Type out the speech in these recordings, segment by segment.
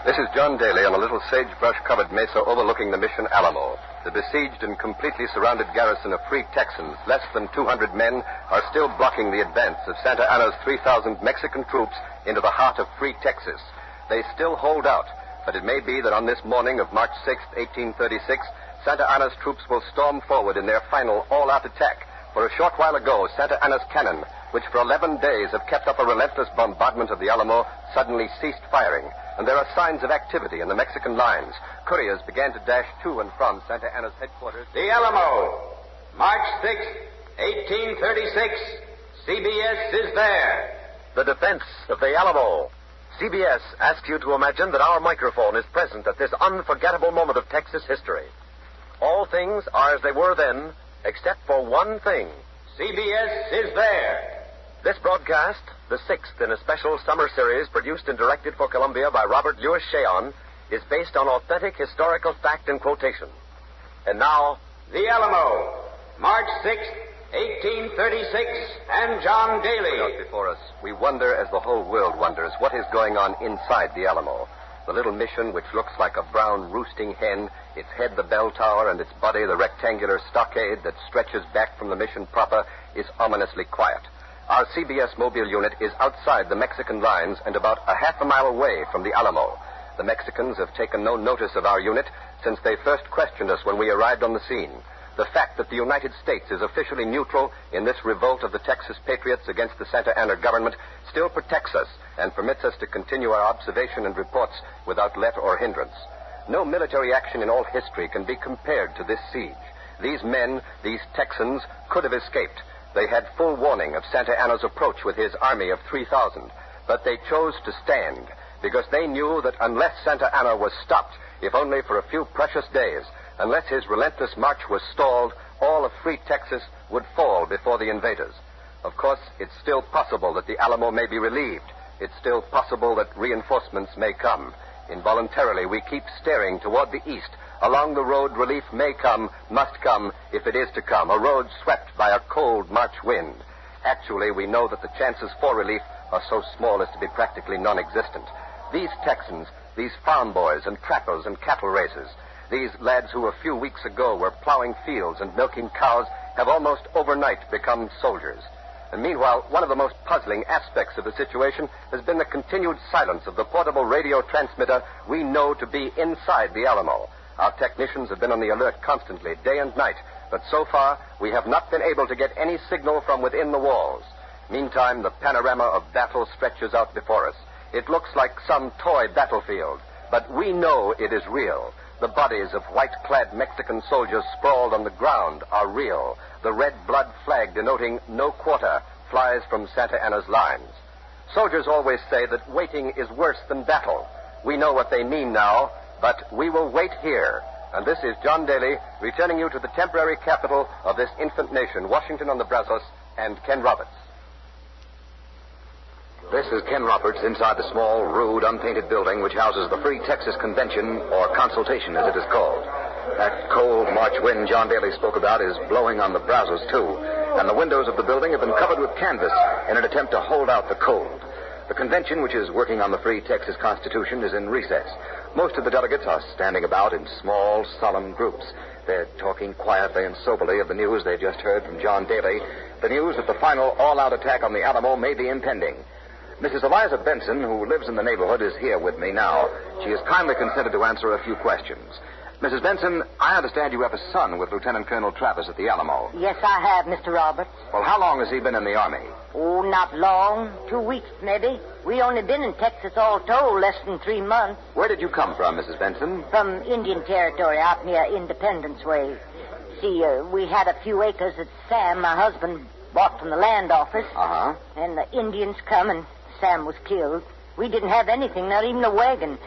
This is John Daly on a little sagebrush-covered mesa overlooking the Mission Alamo. The besieged and completely surrounded garrison of Free Texans, less than 200 men, are still blocking the advance of Santa Anna's 3,000 Mexican troops into the heart of Free Texas. They still hold out, but it may be that on this morning of March 6, 1836, Santa Anna's troops will storm forward in their final all-out attack. For a short while ago, Santa Anna's cannon, which for 11 days have kept up a relentless bombardment of the Alamo, suddenly ceased firing. And there are signs of activity in the Mexican lines. Couriers began to dash to and from Santa Anna's headquarters. The Alamo, March 6th, 1836. CBS is there. The defense of the Alamo. CBS asks you to imagine that our microphone is present at this unforgettable moment of Texas history. All things are as they were then, except for one thing. CBS is there. This broadcast, the sixth in a special summer series produced and directed for Columbia by Robert Louis Cheon, is based on authentic historical fact and quotation. And now, The Alamo, March 6th, 1836, and John Daly. Out before us, we wonder, as the whole world wonders, what is going on inside the Alamo. The little mission, which looks like a brown roosting hen, its head the bell tower, and its body the rectangular stockade that stretches back from the mission proper, is ominously quiet. Our CBS mobile unit is outside the Mexican lines and about a half a mile away from the Alamo. The Mexicans have taken no notice of our unit since they first questioned us when we arrived on the scene. The fact that the United States is officially neutral in this revolt of the Texas patriots against the Santa Anna government still protects us and permits us to continue our observation and reports without let or hindrance. No military action in all history can be compared to this siege. These men, these Texans, could have escaped. They had full warning of Santa Anna's approach with his army of 3,000, but they chose to stand because they knew that unless Santa Anna was stopped, if only for a few precious days, unless his relentless march was stalled, all of Free Texas would fall before the invaders. Of course, it's still possible that the Alamo may be relieved. It's still possible that reinforcements may come. Involuntarily, we keep staring toward the east. Along the road, relief may come, must come, if it is to come, a road swept by a cold March wind. Actually, we know that the chances for relief are so small as to be practically non-existent. These Texans, these farm boys and trappers and cattle raisers, these lads who a few weeks ago were plowing fields and milking cows, have almost overnight become soldiers. And meanwhile, one of the most puzzling aspects of the situation has been the continued silence of the portable radio transmitter we know to be inside the Alamo. Our technicians have been on the alert constantly, day and night, but so far we have not been able to get any signal from within the walls. Meantime, the panorama of battle stretches out before us. It looks like some toy battlefield, but we know it is real. The bodies of white-clad Mexican soldiers sprawled on the ground are real. The red blood flag denoting no quarter flies from Santa Anna's lines. Soldiers always say that waiting is worse than battle. We know what they mean now, but we will wait here. And this is John Daly, returning you to the temporary capital of this infant nation, Washington on the Brazos, and Ken Roberts. this is Ken Roberts inside the small, rude, unpainted building which houses the Free Texas Convention, or Consultation as it is called. That cold March wind John Daly spoke about is blowing on the Brazos, too, and the windows of the building have been covered with canvas in an attempt to hold out the cold. The convention, which is working on the Free Texas Constitution, is in recess. Most of the delegates are standing about in small, solemn groups. They're talking quietly and soberly of the news they just heard from John Daly, the news that the final all-out attack on the Alamo may be impending. Mrs. Eliza Benson, who lives in the neighborhood, is here with me now. She has kindly consented to answer a few questions. Mrs. Benson, I understand you have a son with Lieutenant Colonel Travis at the Alamo. Yes, I have, Mr. Roberts. Well, how long has he been in the Army? Oh, not long. 2 weeks, maybe. We only been in Texas all told less than 3 months. Where did you come from, Mrs. Benson? From Indian Territory out near Independence Way. See, we had a few acres that Sam, my husband, bought from the land office. Uh-huh. And the Indians come and Sam was killed. We didn't have anything, not even a wagon.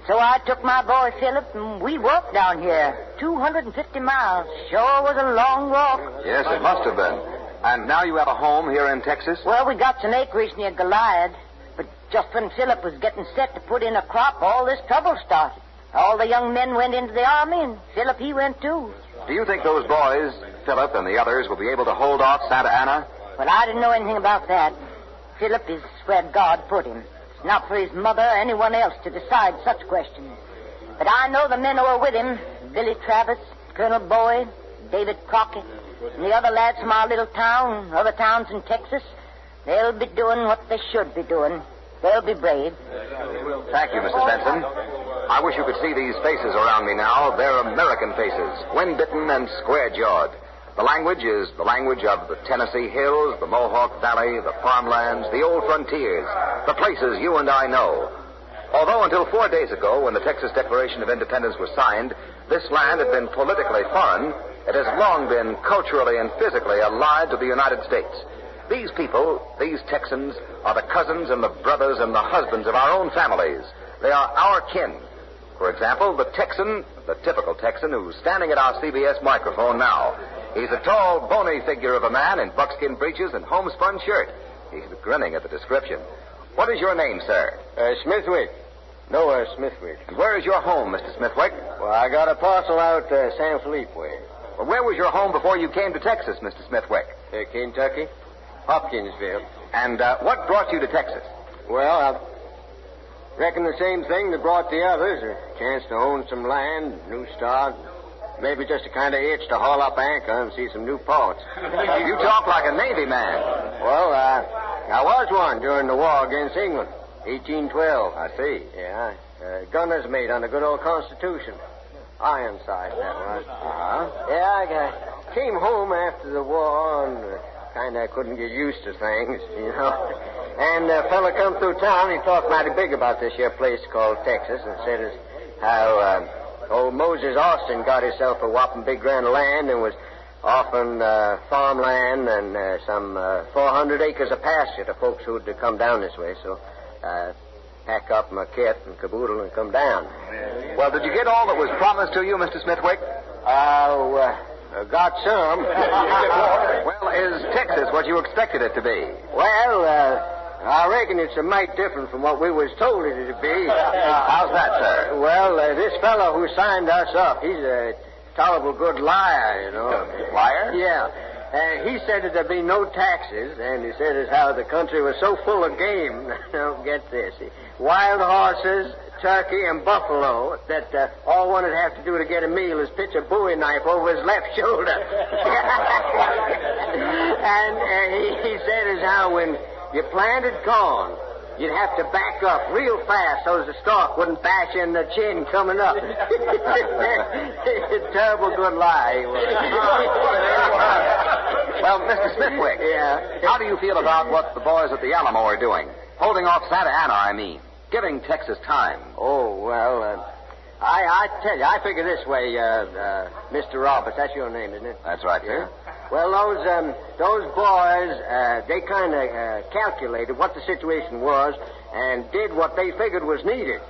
So I took my boy Philip and we walked down here. 250 miles. Sure was a long walk. Yes, it must have been. And now you have a home here in Texas? Well, we got some acreage near Goliad. But just when Philip was getting set to put in a crop, all this trouble started. All the young men went into the Army, and Philip, he went too. Do you think those boys, Philip and the others, will be able to hold off Santa Anna? Well, I didn't know anything about that. Philip is where God put him. not for his mother or anyone else to decide such questions. But I know the men who are with him, Billy Travis, Colonel Boyd, David Crockett, and the other lads from our little town, other towns in Texas. They'll be doing what they should be doing. They'll be brave. Thank you, Mrs. Benson. I wish you could see these faces around me now. They're American faces, wind-bitten and square-jawed. The language is the language of the Tennessee hills, the Mohawk Valley, the farmlands, the old frontiers, the places you and I know. Although until 4 days ago, when the Texas Declaration of Independence was signed, this land had been politically foreign, it has long been culturally and physically allied to the United States. These people, these Texans, are the cousins and the brothers and the husbands of our own families. They are our kin. For example, the Texan, the typical Texan who's standing at our CBS microphone now. He's a tall, bony figure of a man in buckskin breeches and homespun shirt. He's grinning at the description. What is your name, sir? Smithwick. Noah Smithwick. And where is your home, Mr. Smithwick? Well, I got a parcel out San Felipe way. Well, where was your home before you came to Texas, Mr. Smithwick? Kentucky. Hopkinsville. And what brought you to Texas? Well, I reckon the same thing that brought the others. A chance to own some land, new start. Maybe just a kind of itch to haul up anchor and see some new ports. You talk like a Navy man. Well, I was one during the war against England. 1812. I see. Yeah. Gunner's mate on the good old Constitution. Ironside, that was. Uh-huh. Yeah, I came home after the war and kind of couldn't get used to things, you know. And a fella come through town, he talked mighty big about this here place called Texas and said as how old Moses Austin got himself a whopping big grand of land and was offering farmland and some 400 acres of pasture to folks who'd come down this way. So pack up my kit and caboodle and come down. Well, did you get all that was promised to you, Mr. Smithwick? Got some. Well, is Texas what you expected it to be? Well, I reckon it's a mite different from what we was told it to be. How's that, sir? Well, this fellow who signed us up, he's a tolerable good liar, you know. Liar? Yeah. He said that there'd be no taxes, and he said as how the country was so full of game. Now, get this. Wild horses, turkey, and buffalo that all one would have to do to get a meal is pitch a bowie knife over his left shoulder. And he said as how when you planted corn, you'd have to back up real fast so as the stalk wouldn't bash in the chin coming up. Terrible good lie. Well, Mr. Smithwick. Yeah. How do you feel about what the boys at the Alamo are doing? Holding off Santa Ana, I mean. Giving Texas time. Oh, well, I tell you, I figure this way, Mr. Roberts. That's your name, isn't it? That's right, sir. Well, those boys, they kind of calculated what the situation was and did what they figured was needed.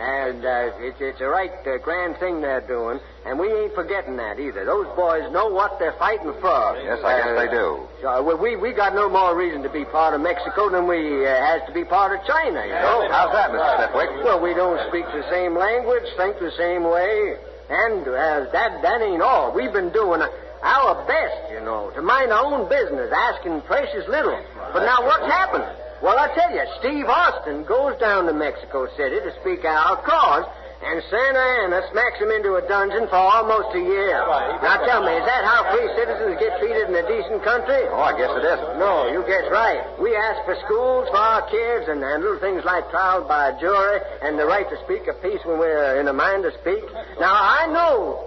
And it's a right grand thing they're doing, and we ain't forgetting that either. Those boys know what they're fighting for. Yes, I guess they do. We got no more reason to be part of Mexico than we has to be part of China, you know. How's that, Mr. Smithwick? Well, we don't speak the same language, think the same way, and that ain't all. We've been doing our best, you know, to mind our own business, asking precious little. But now what's happened? Well, I tell you, Steve Austin goes down to Mexico City to speak our cause, and Santa Ana smacks him into a dungeon for almost a year. Now tell me, is that how free citizens get treated in a decent country? Oh, I guess it isn't. No, you guess right. We ask for schools for our kids and little things like trial by jury and the right to speak a piece when we're in a mind to speak. Now, I know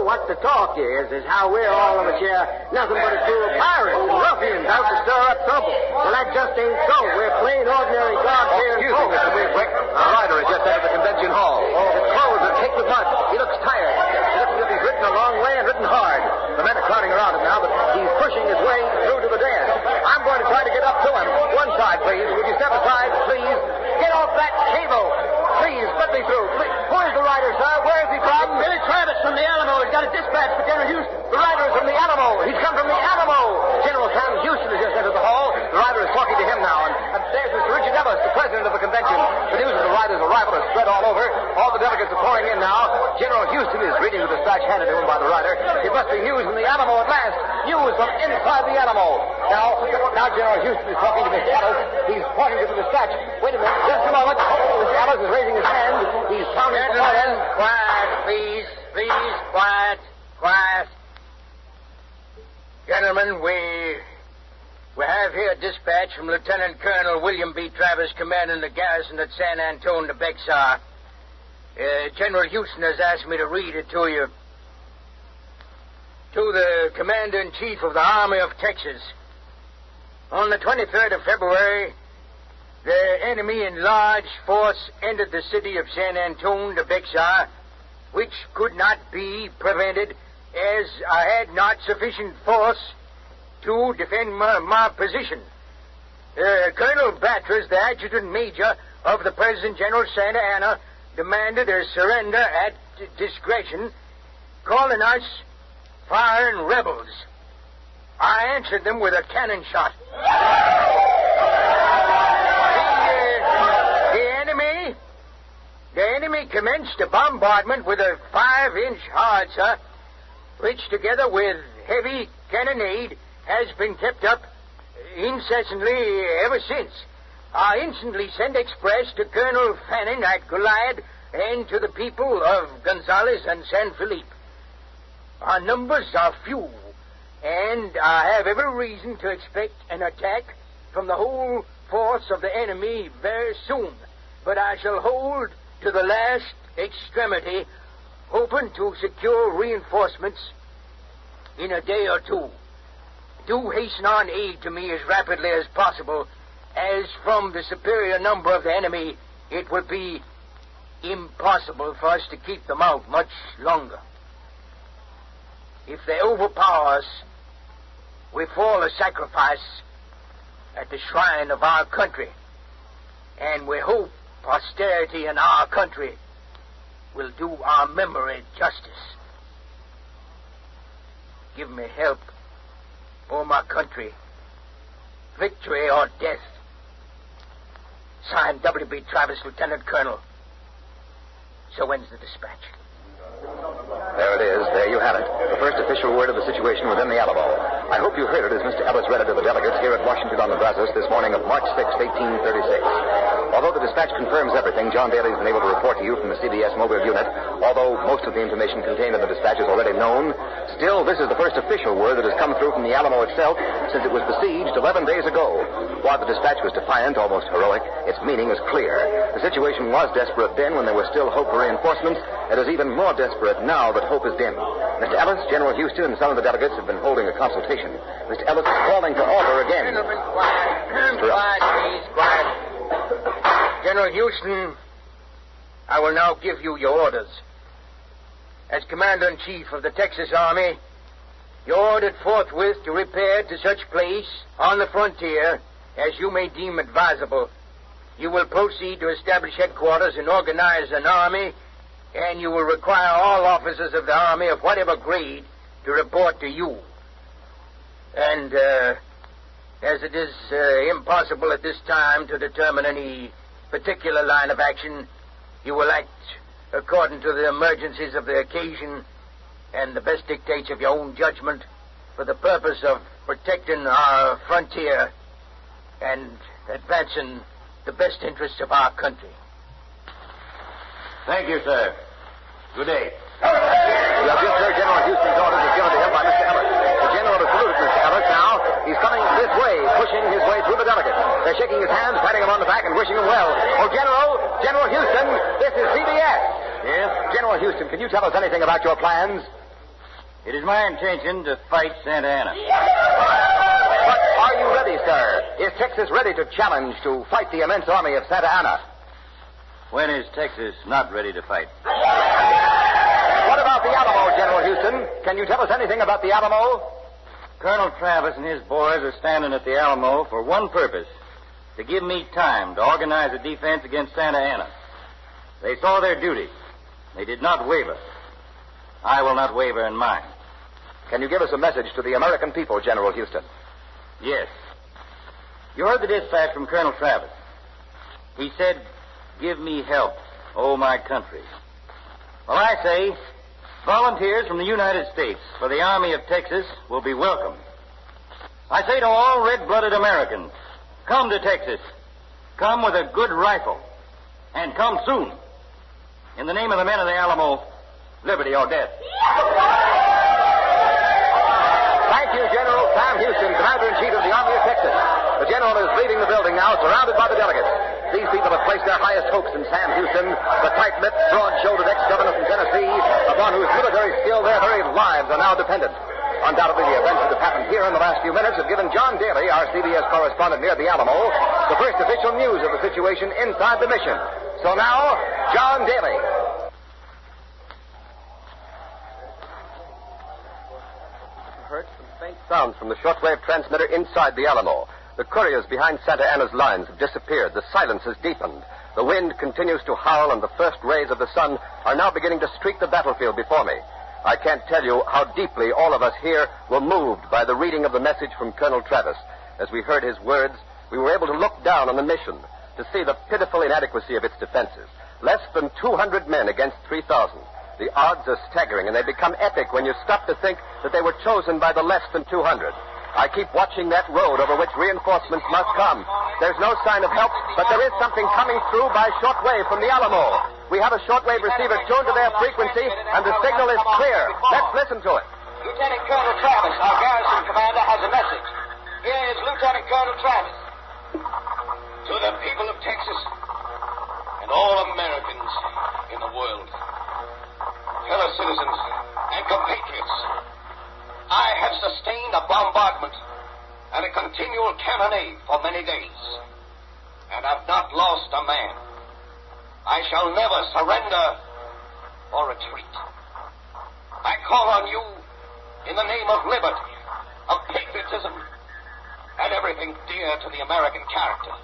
what the talk is how we're all of us here nothing but a crew of pirates and ruffians out to stir up trouble. Well, that just ain't so. We're plain, ordinary God-fearing Excuse me, folks. Mr. Smithwick. A rider has just entered the convention hall. His clothes are caked with mud. He looks tired. He looks as if he's ridden a long way and ridden hard. The men are crowding around him now, but he's pushing his way through to the desk. I'm going to try to get up to him. One side, please. Would you step aside, please? Get off that cable. Please, let me through. Please. Who is the rider, sir? Where is he from? Billy Travis from the Alamo. He's got a dispatch for General Houston. The rider is from the Alamo. He's come from the Alamo. General Sam Houston has just entered the hall. The rider is talking to him now. And there's Mr. Richard Ellis, the president of the convention. The news of the rider's arrival is spread all over. All the delegates are pouring in now. General Houston is reading the dispatch handed to him by the rider. It must be news from the Alamo at last. News news from inside the Alamo. Now General Houston is talking to Mr. Ellis. He's pointing to the dispatch. Wait a minute, just a moment. Mr. Ellis is raising his hand. He's counting. Gentlemen, quiet, please. Please, quiet. Quiet. Gentlemen, we have here a dispatch from Lieutenant Colonel William B. Travis, commanding the garrison at San Antone de Bexar. General Houston has asked me to read it to you. To the Commander-in-Chief of the Army of Texas. On the 23rd of February, the enemy in large force entered the city of San Antone de Bexar, which could not be prevented as I had not sufficient force to defend my position. Colonel Batters, the adjutant major of the President General Santa Anna, demanded a surrender at discretion, calling us firing rebels. I answered them with a cannon shot. The enemy commenced a bombardment with a 5-inch howitzer, which together with heavy cannonade has been kept up incessantly ever since. I instantly sent express to Colonel Fannin at Goliad and to the people of Gonzales and San Felipe. Our numbers are few, and I have every reason to expect an attack from the whole force of the enemy very soon. But I shall hold to the last extremity, hoping to secure reinforcements in a day or two. Do hasten on aid to me as rapidly as possible, as from the superior number of the enemy, it would be impossible for us to keep them out much longer. If they overpower us, we fall a sacrifice at the shrine of our country, and we hope posterity in our country will do our memory justice. Give me help, O my country, victory or death. Signed, W.B. Travis, Lieutenant Colonel. So ends the dispatch. There it is. There you have it. The first official word of the situation within the Alamo. I hope you heard it as Mr. Ellis read it to the delegates here at Washington on the Brazos this morning of March 6, 1836. Although the dispatch confirms everything John Daly has been able to report to you from the CBS mobile unit, although most of the information contained in the dispatch is already known, still this is the first official word that has come through from the Alamo itself since it was besieged 11 days ago. While the dispatch was defiant, almost heroic, its meaning is clear. The situation was desperate then when there was still hope for reinforcements. It is even more desperate now that hope is dim. Mr. Ellis, General Houston, and some of the delegates have been holding a consultation. Mr. Ellis is calling to order again. Gentlemen, quiet. Quiet, please, quiet. General Houston, I will now give you your orders. As Commander-in-Chief of the Texas Army, you're ordered forthwith to repair to such place on the frontier as you may deem advisable. You will proceed to establish headquarters and organize an army, and you will require all officers of the Army of whatever grade to report to you. And, as it is impossible at this time to determine any particular line of action, you will act according to the emergencies of the occasion and the best dictates of your own judgment for the purpose of protecting our frontier and advancing the best interests of our country. Thank you, sir. Good day. You have just heard General Houston's orders as given to him by Mr. Ellis. The general has saluted Mr. Ellis now. He's coming this way, pushing his way through the delegates. They're shaking his hands, patting him on the back, and wishing him well. Oh, General Houston, this is CBS. Yes? General Houston, can you tell us anything about your plans? It is my intention to fight Santa Anna. But are you ready, sir? Is Texas ready to challenge to fight the immense army of Santa Anna? When is Texas not ready to fight? What about the Alamo, General Houston? Can you tell us anything about the Alamo? Colonel Travis and his boys are standing at the Alamo for one purpose, to give me time to organize a defense against Santa Anna. They saw their duty. They did not waver. I will not waver in mine. Can you give us a message to the American people, General Houston? Yes. You heard the dispatch from Colonel Travis. He said, "Give me help, oh my country." Well, I say, Volunteers from the United States for the Army of Texas will be welcome. I say to all red-blooded Americans, come to Texas. Come with a good rifle. And come soon. In the name of the men of the Alamo, liberty or death. Thank you, General Sam Houston, Commander-in-Chief of the Army of Texas. The General is leaving the building now, surrounded by the delegates. These people have placed their highest hopes in Sam Houston, the tight-lipped, broad-shouldered ex-governor from Tennessee, upon whose military skill their very lives are now dependent. Undoubtedly, the events that have happened here in the last few minutes have given John Daly, our CBS correspondent near the Alamo, the first official news of the situation inside the mission. So now, John Daly. Heard some faint sounds from the shortwave transmitter inside the Alamo. The couriers behind Santa Anna's lines have disappeared. The silence has deepened. The wind continues to howl, and the first rays of the sun are now beginning to streak the battlefield before me. I can't tell you how deeply all of us here were moved by the reading of the message from Colonel Travis. As we heard his words, we were able to look down on the mission to see the pitiful inadequacy of its defenses. Less than 200 men against 3,000. The odds are staggering, and they become epic when you stop to think that they were chosen by the less than 200. I keep watching that road over which reinforcements must come. There's no sign of help, but there is something coming through by shortwave from the Alamo. We have a shortwave receiver tuned to their frequency, and the signal is clear. Let's listen to it. Lieutenant Colonel Travis, our garrison commander, has a message. Here is Lieutenant Colonel Travis. To the people of Texas and all Americans in the world, fellow citizens and compatriots, I have sustained a bombardment and a continual cannonade for many days, and have not lost a man. I shall never surrender or retreat. I call on you in the name of liberty, of patriotism, and everything dear to the American character,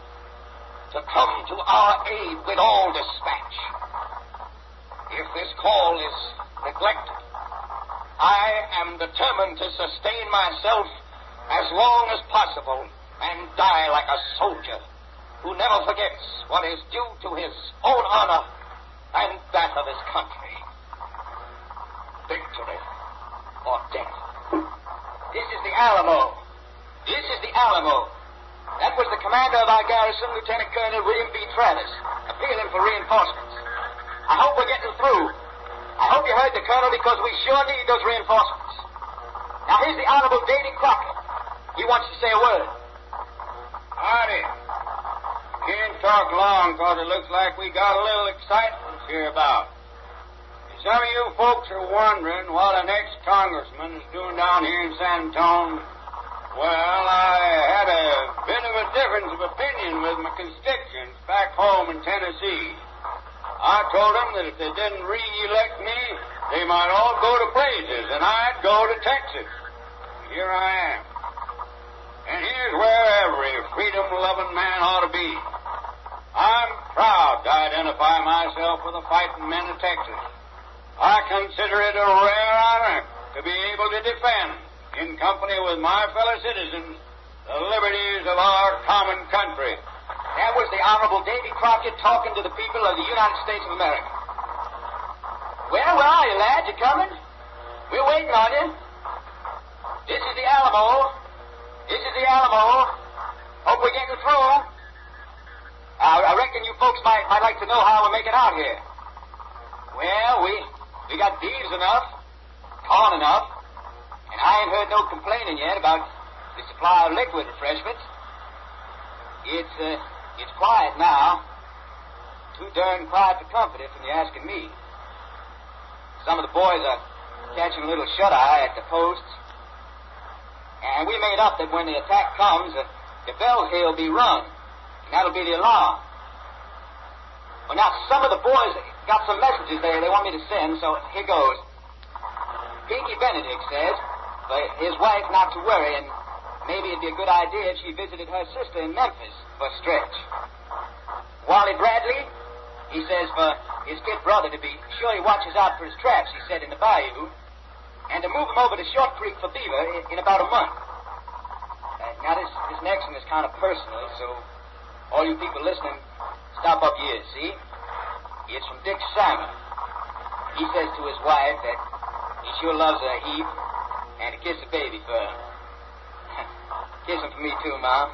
to come to our aid with all dispatch. If this call is neglected, I am determined to sustain myself as long as possible and die like a soldier who never forgets what is due to his own honor and that of his country. Victory or death. This is the Alamo. This is the Alamo. That was the commander of our garrison, Lieutenant Colonel William B. Travis, appealing for reinforcements. I hope we're getting through. I hope you heard the colonel, because we sure need those reinforcements. Now, here's the Honorable Davy Crockett. He wants to say a word. Howdy. Can't talk long, because it looks like we got a little excitement here about. Some of you folks are wondering what an ex-congressman is doing down here in San Antonio. Well, I had a bit of a difference of opinion with my constituents back home in Tennessee. I told them that if they didn't re-elect me, they might all go to places, and I'd go to Texas. Here I am. And here's where every freedom-loving man ought to be. I'm proud to identify myself with the fighting men of Texas. I consider it a rare honor to be able to defend, in company with my fellow citizens, the liberties of our common country. That was the Honorable Davy Crockett talking to the people of the United States of America. Well, where are you, lad? You coming? We're waiting on you. This is the Alamo. This is the Alamo. Hope we're getting through. I reckon you folks might like to know how we're making out here. Well, we got beeves enough, corn enough, and I ain't heard no complaining yet about the supply of liquid refreshments. It's quiet now. Too darn quiet for comfort, if you're asking me. Some of the boys are catching a little shut-eye at the posts. And we made up that when the attack comes, the bells here will be rung. And that'll be the alarm. Well, now, some of the boys got some messages there they want me to send, so here goes. Pinky Benedict says for his wife not to worry, and maybe it'd be a good idea if she visited her sister in Memphis for a stretch. Wally Bradley, he says for his kid brother to be sure he watches out for his traps, he said, in the bayou, and to move him over to Short Creek for beaver in about a month. Now, this next one is kind of personal, so all you people listening, stop up here, see? It's from Dick Simon. He says to his wife that He sure loves her a heap. And to kiss the baby for her. Kiss him for me, too, Mom.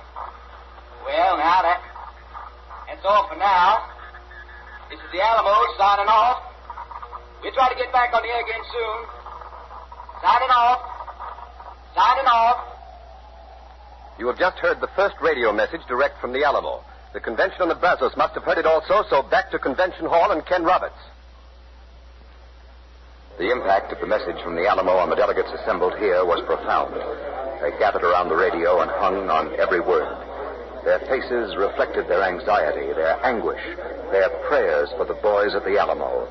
Well, now, that's all for now. This is the Alamo signing off. We'll try to get back on the air again soon. Signing off. Signing off. You have just heard the first radio message direct from the Alamo. The convention on the Brazos must have heard it also, so back to Convention Hall and Ken Roberts. The impact of the message from the Alamo on the delegates assembled here was profound. They gathered around the radio and hung on every word. Their faces reflected their anxiety, their anguish, their prayers for the boys at the Alamo.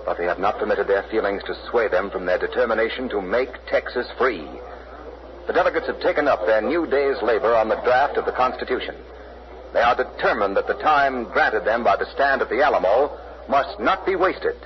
But they had not permitted their feelings to sway them from their determination to make Texas free. The delegates have taken up their new day's labor on the draft of the Constitution. They are determined that the time granted them by the stand at the Alamo must not be wasted.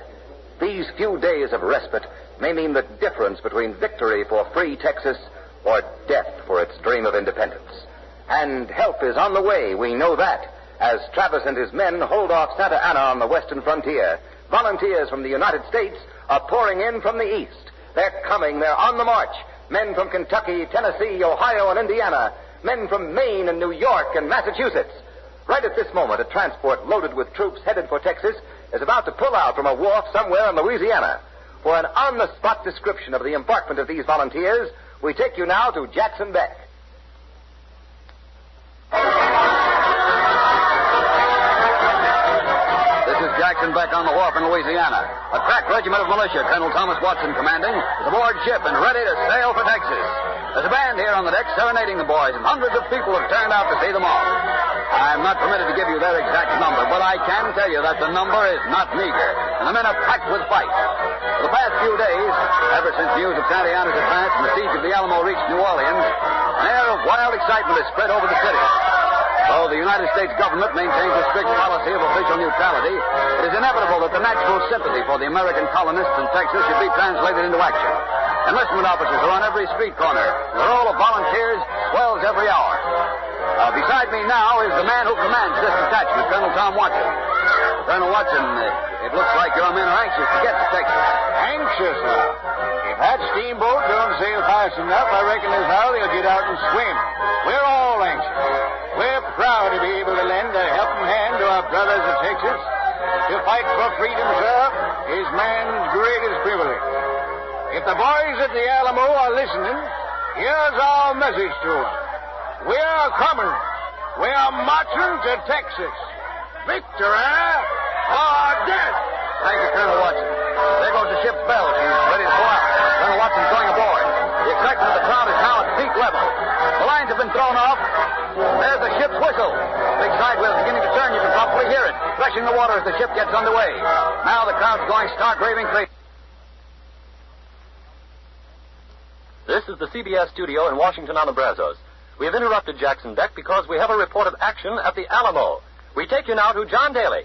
These few days of respite may mean the difference between victory for free Texas or death for its dream of independence. And help is on the way, we know that, as Travis and his men hold off Santa Anna on the western frontier. Volunteers from the United States are pouring in from the east. They're coming, they're on the march. Men from Kentucky, Tennessee, Ohio, and Indiana. Men from Maine and New York and Massachusetts. Right at this moment, a transport loaded with troops headed for Texas is about to pull out from a wharf somewhere in Louisiana. For an on-the-spot description of the embarkment of these volunteers, we take you now to Jackson Beck. This is Jackson Beck on the wharf in Louisiana. A crack regiment of militia, Colonel Thomas Watson commanding, is aboard ship and ready to sail for Texas. There's a band here on the deck serenading the boys, and hundreds of people have turned out to see them off. I'm not permitted to give you their exact number, but I can tell you that the number is not meager, and the men are packed with fight. For the past few days, ever since news of Santa Anna's advance and the siege of the Alamo reached New Orleans, an air of wild excitement has spread over the city. Though the United States government maintains a strict policy of official neutrality, it is inevitable that the natural sympathy for the American colonists in Texas should be translated into action. Enlistment officers are on every street corner. The roll of volunteers swells every hour. Beside me now is the man who commands this detachment, Colonel Tom Watson. Colonel Watson, it looks like your men are anxious to get to Texas. Anxious, huh? If that steamboat don't sail fast enough, I reckon as how they'll get out and swim. We're all anxious. We're proud to be able to lend a helping hand to our brothers of Texas. To fight for freedom, sir, is man's greatest privilege. If the boys at the Alamo are listening, here's our message to them. We are coming. We are marching to Texas. Victory or death. Thank you, Colonel Watson. There goes the ship's bell. She's ready to go out. Colonel Watson's going aboard. The excitement of the crowd is now at peak level. The lines have been thrown off. There's the ship's whistle. Big side wheel is beginning to turn. You can probably hear it, threshing the water as the ship gets underway. Now the crowd's going stark raving crazy. This is the CBS studio in Washington on the Brazos. We have interrupted Jackson Beck because we have a report of action at the Alamo. We take you now to John Daly.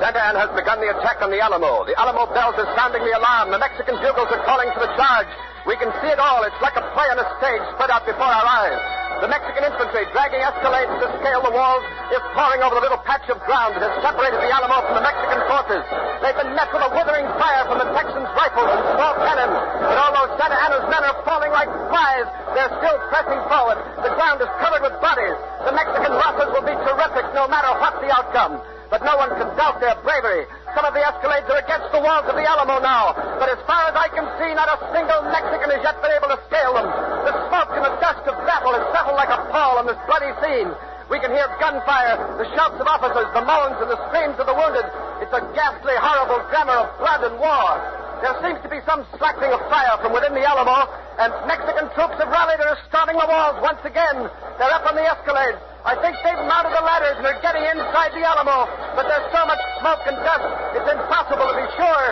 Santa Anna has begun the attack on the Alamo. The Alamo bells are sounding the alarm. The Mexican bugles are calling for the charge. We can see it all. It's like a play on a stage spread out before our eyes. The Mexican infantry, dragging escalades to scale the walls, is pouring over the little patch of ground that has separated the Alamo from the Mexican forces. They've been met with a withering fire from the Texans' rifles and small cannon. But although Santa Anna's men are falling like flies, they're still pressing forward. The ground is covered with bodies. The Mexican losses will be terrific no matter what the outcome. But no one can doubt their bravery. Some of the escalades are against the walls of the Alamo now. But as far as I can see, not a single Mexican has yet been able to scale them. The smoke and the dust of battle has settled like a pall on this bloody scene. We can hear gunfire, the shouts of officers, the moans and the screams of the wounded. It's a ghastly, horrible glamour of blood and war. There seems to be some slackening of fire from within the Alamo, and Mexican troops have rallied and are storming the walls once again. They're up on the escalades. I think they've mounted the ladders and are getting inside the Alamo, but there's so much smoke and dust, it's impossible to be sure.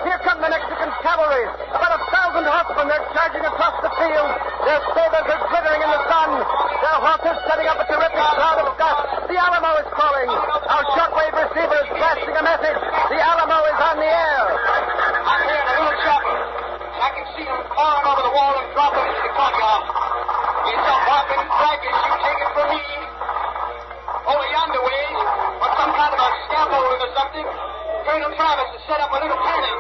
Here come the Mexican cavalry. About 1,000 horsemen, they're charging across the field. Their sabers are glittering in the sun. Their horses setting up a terrific cloud of dust. The Alamo is calling. Our shortwave receiver is blasting a message. The Alamo is on the air. I'm here in a little shop. I can see them pouring over the wall and dropping into the courtyard. It's a whopping fracas, you take it from me. Over yonder way, or some kind of a scaffolding or something, Colonel Travis has set up a little cannon.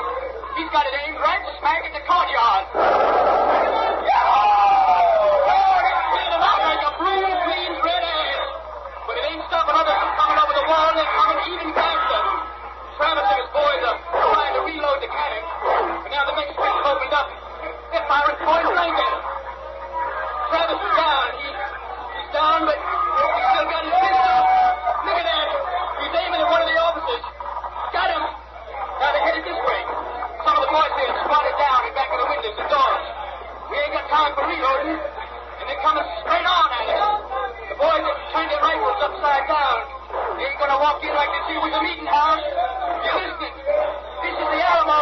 got it aimed right smack at the courtyard. Clean them out like a broom cleans red ass. But it ain't stopping others from coming over the wall. They're coming even faster. Travis and his boys are trying to reload the cannon. But now the Mexicans have opened up. They're firing point blank at him. Travis is down. He's down, but he's still got his pistol. Look at that. He's aiming at one of the officers. Got him. Now they're headed this way. Some of the boys here squatted down in back of the windows and doors. We ain't got time for reloading. And they're coming straight on at us. The boys have turned their rifles upside down. They ain't gonna walk in like they see it was a meeting house. You're listening. This is the Alamo.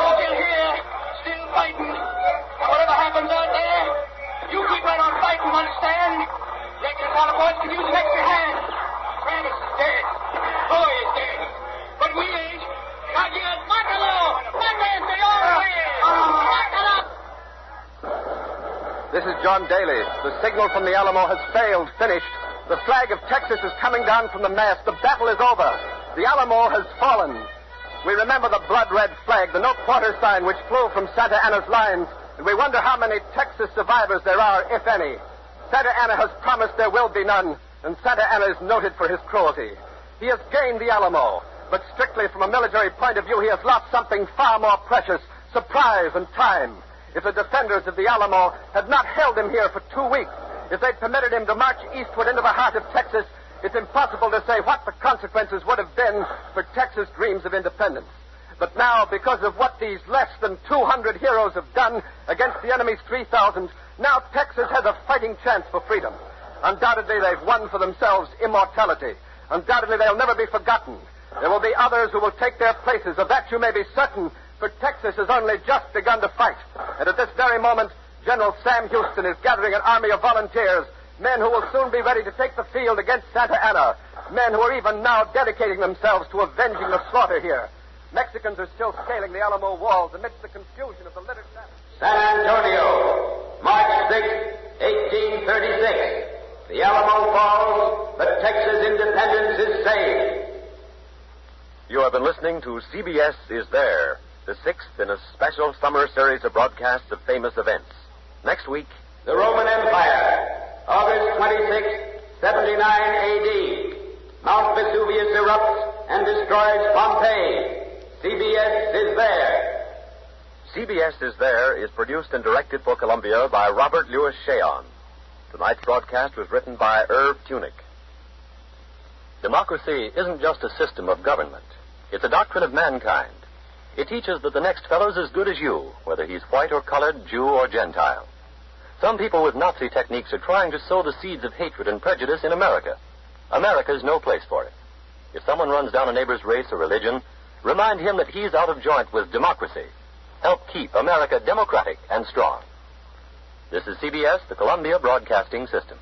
All still here. Still fighting. And whatever happens out there, you keep right on fighting, understand? Reckon how the boys can use an extra hand. Travis is dead. Boy is dead. But we ain't. Not yet. Mátalo! Mátalo, señor! Mátalo! This is John Daly. The signal from the Alamo has failed, finished. The flag of Texas is coming down from the mast. The battle is over. The Alamo has fallen. We remember the blood-red flag, the no quarter sign which flew from Santa Anna's lines, and we wonder how many Texas survivors there are, if any. Santa Anna has promised there will be none, and Santa Anna is noted for his cruelty. He has gained the Alamo, but strictly from a military point of view, he has lost something far more precious, surprise and time. If the defenders of the Alamo had not held him here for 2 weeks, if they'd permitted him to march eastward into the heart of Texas, it's impossible to say what the consequences would have been for Texas' dreams of independence. But now, because of what these less than 200 heroes have done against the enemy's 3,000, now Texas has a fighting chance for freedom. Undoubtedly, they've won for themselves immortality. Undoubtedly, they'll never be forgotten. There will be others who will take their places. Of that you may be certain, for Texas has only just begun to fight. And at this very moment, General Sam Houston is gathering an army of volunteers, men who will soon be ready to take the field against Santa Anna, men who are even now dedicating themselves to avenging the slaughter here. Mexicans are still scaling the Alamo walls amidst the confusion of the littered savages. San Antonio, March 6, 1836. The Alamo falls, but Texas independence is saved. You have been listening to CBS Is There, the sixth in a special summer series of broadcasts of famous events. Next week, The Roman Empire, August 26, 79 A.D. Mount Vesuvius erupts and destroys Pompeii. CBS Is There. CBS Is There is produced and directed for Columbia by Robert Louis Cheon. Tonight's broadcast was written by Irv Tunick. Democracy isn't just a system of government. It's a doctrine of mankind. It teaches that the next fellow's as good as you, whether he's white or colored, Jew or Gentile. Some people with Nazi techniques are trying to sow the seeds of hatred and prejudice in America. America's no place for it. If someone runs down a neighbor's race or religion, remind him that he's out of joint with democracy. Help keep America democratic and strong. This is CBS, the Columbia Broadcasting System.